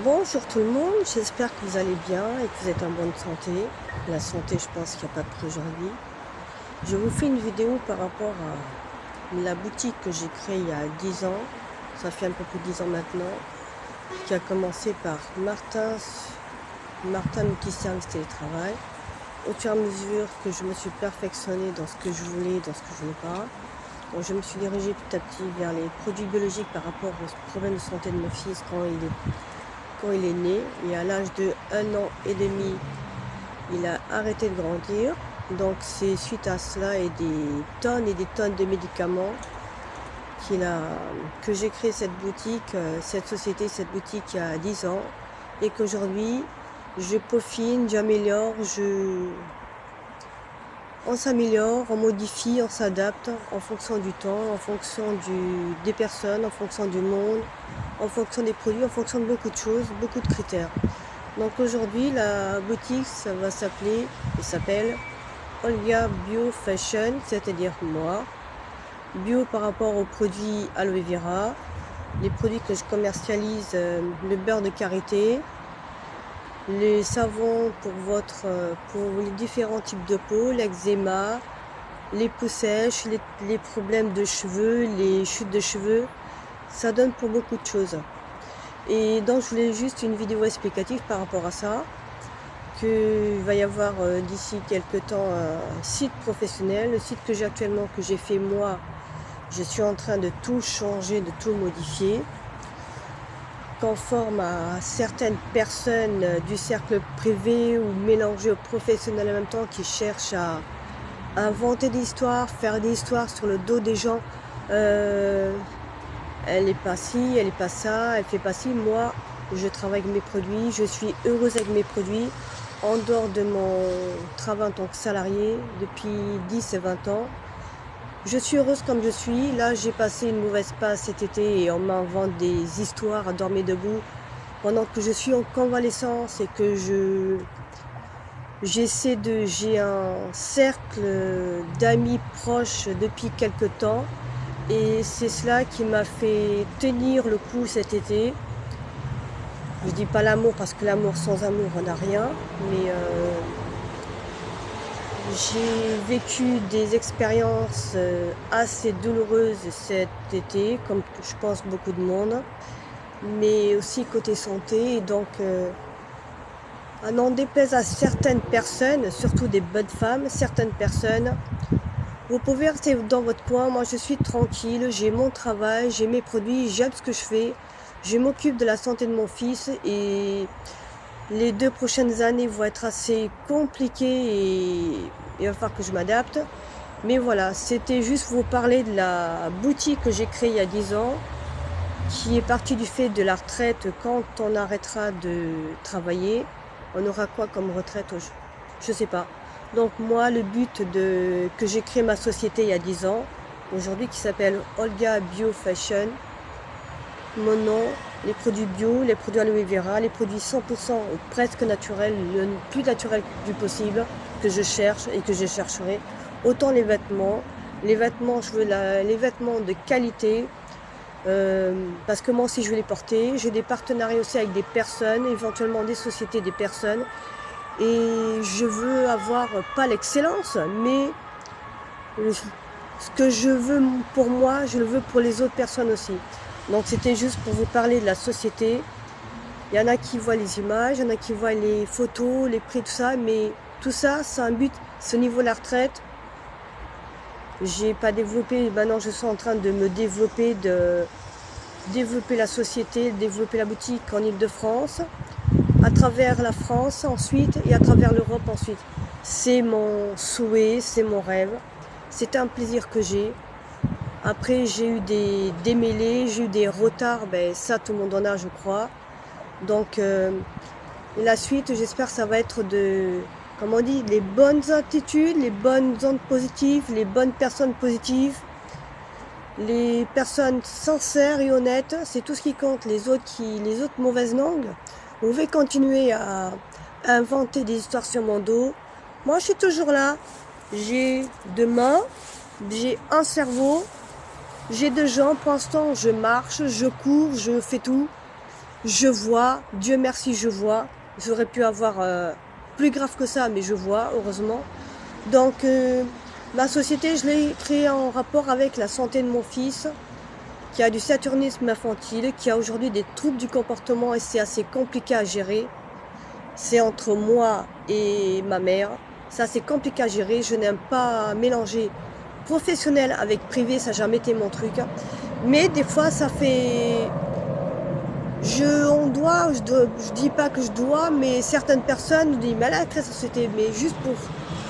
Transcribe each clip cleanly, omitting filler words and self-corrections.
Bonjour tout le monde, j'espère que vous allez bien et que vous êtes en bonne santé. La santé, je pense qu'il n'y a pas de prix aujourd'hui. Je vous fais une vidéo par rapport à la boutique que j'ai créée il y a 10 ans. Ça fait un peu plus de 10 ans maintenant. Qui a commencé par Martin Multiservice Télétravail. Au fur et à mesure que je me suis perfectionnée dans ce que je voulais, dans ce que je voulais pas. Donc je me suis dirigée petit à petit vers les produits biologiques par rapport aux problèmes de santé de mon fils quand il est né, et à l'âge de 1 an et demi, il a arrêté de grandir. Donc c'est suite à cela et des tonnes de médicaments que j'ai créé cette boutique, cette boutique il y a 10 ans. Et qu'aujourd'hui, je peaufine, j'améliore, on s'améliore, on modifie, on s'adapte en fonction du temps, en fonction des personnes, en fonction du monde, en fonction des produits, en fonction de beaucoup de choses, beaucoup de critères. Donc aujourd'hui, la boutique, ça s'appelle Olga Bio Fashion, c'est-à-dire moi. Bio par rapport aux produits aloe vera, les produits que je commercialise, le beurre de karité, les savons pour les différents types de peau, l'eczéma, les peaux sèches, les problèmes de cheveux, les chutes de cheveux. Ça donne pour beaucoup de choses. Et donc je voulais juste une vidéo explicative par rapport à ça, qu'il va y avoir d'ici quelques temps un site professionnel. Le site que j'ai actuellement, que j'ai fait moi, je suis en train de tout changer, de tout modifier, conforme à certaines personnes du cercle privé ou mélangées aux professionnels en même temps qui cherchent à inventer des histoires, faire des histoires sur le dos des gens. Elle n'est pas ci, elle n'est pas ça, elle fait pas ci. Moi, je travaille avec mes produits, je suis heureuse avec mes produits. En dehors de mon travail en tant que salarié depuis 10 et 20 ans, je suis heureuse comme je suis. Là, j'ai passé une mauvaise passe cet été et on m'invente des histoires à dormir debout pendant que je suis en convalescence et que j'ai un cercle d'amis proches depuis quelque temps. Et c'est cela qui m'a fait tenir le coup cet été. Je dis pas l'amour parce que l'amour sans amour on n'a rien, mais j'ai vécu des expériences assez douloureuses cet été, comme je pense beaucoup de monde, mais aussi côté santé. Et donc, à n'en déplaise à certaines personnes, surtout des bonnes femmes, certaines personnes, vous pouvez rester dans votre coin. Moi, je suis tranquille, j'ai mon travail, j'ai mes produits, j'aime ce que je fais. Je m'occupe de la santé de mon fils et les 2 prochaines années vont être assez compliquées et il va falloir que je m'adapte. Mais voilà, c'était juste vous parler de la boutique que j'ai créée il y a 10 ans, qui est partie du fait de la retraite. Quand on arrêtera de travailler, on aura quoi comme retraite? Je sais pas. Donc moi, le but que j'ai créé ma société il y a 10 ans, aujourd'hui, qui s'appelle Olga Bio Fashion. Mon nom, les produits bio, les produits aloe vera, les produits 100% presque naturels, le plus naturel du possible, que je cherche et que je chercherai. Autant les vêtements, je veux les vêtements de qualité, parce que moi aussi je veux les porter. J'ai des partenariats aussi avec des personnes, éventuellement des sociétés, des personnes. Et je veux avoir, pas l'excellence, mais ce que je veux pour moi, je le veux pour les autres personnes aussi. Donc c'était juste pour vous parler de la société. Il y en a qui voient les images, il y en a qui voient les photos, les prix, tout ça, mais tout ça, c'est un but. C'est au niveau de la retraite. J'ai pas développé, maintenant je suis en train de me développer, de développer la société, développer la boutique en Île-de-France, à travers la France ensuite et à travers l'Europe ensuite. C'est mon souhait, c'est mon rêve. C'est un plaisir que j'ai. Après, j'ai eu des démêlés, j'ai eu des retards, ben ça tout le monde en a, je crois. Donc la suite, j'espère que ça va être comme on dit, les bonnes attitudes, les bonnes ondes positives, les bonnes personnes positives, les personnes sincères et honnêtes, c'est tout ce qui compte. Les autres mauvaises langues, vous pouvez continuer à inventer des histoires sur mon dos. Moi, je suis toujours là. J'ai 2 mains, j'ai un cerveau, j'ai 2 jambes. Pour l'instant, je marche, je cours, je fais tout. je vois, Dieu merci, je vois. J'aurais pu avoir plus grave que ça, mais je vois, heureusement. Donc, ma société, je l'ai créée en rapport avec la santé de mon fils, qui a du saturnisme infantile, qui a aujourd'hui des troubles du comportement et c'est assez compliqué à gérer. C'est entre moi et ma mère. Ça, c'est compliqué à gérer. Je n'aime pas mélanger professionnel avec privé, ça n'a jamais été mon truc. Mais des fois, ça fait... je dis pas que je dois, mais certaines personnes nous disent, mais elle a créé sa société, mais juste pour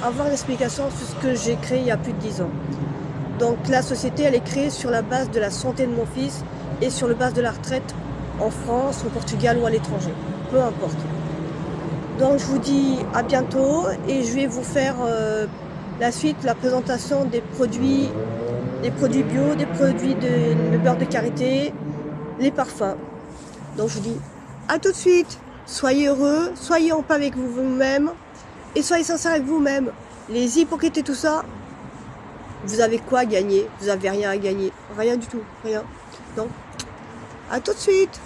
avoir l'explication sur ce que j'ai créé il y a plus de 10 ans. Donc la société, elle est créée sur la base de la santé de mon fils et sur la base de la retraite en France, au Portugal ou à l'étranger, peu importe. Donc je vous dis à bientôt et je vais vous faire la suite, la présentation des produits bio, des produits de beurre de karité, les parfums. Donc je vous dis à tout de suite, soyez heureux, soyez en paix avec vous-même et soyez sincères avec vous-même. Les hypocrites et tout ça, vous avez quoi à gagner? Vous avez rien à gagner, rien du tout, rien. Donc, à tout de suite.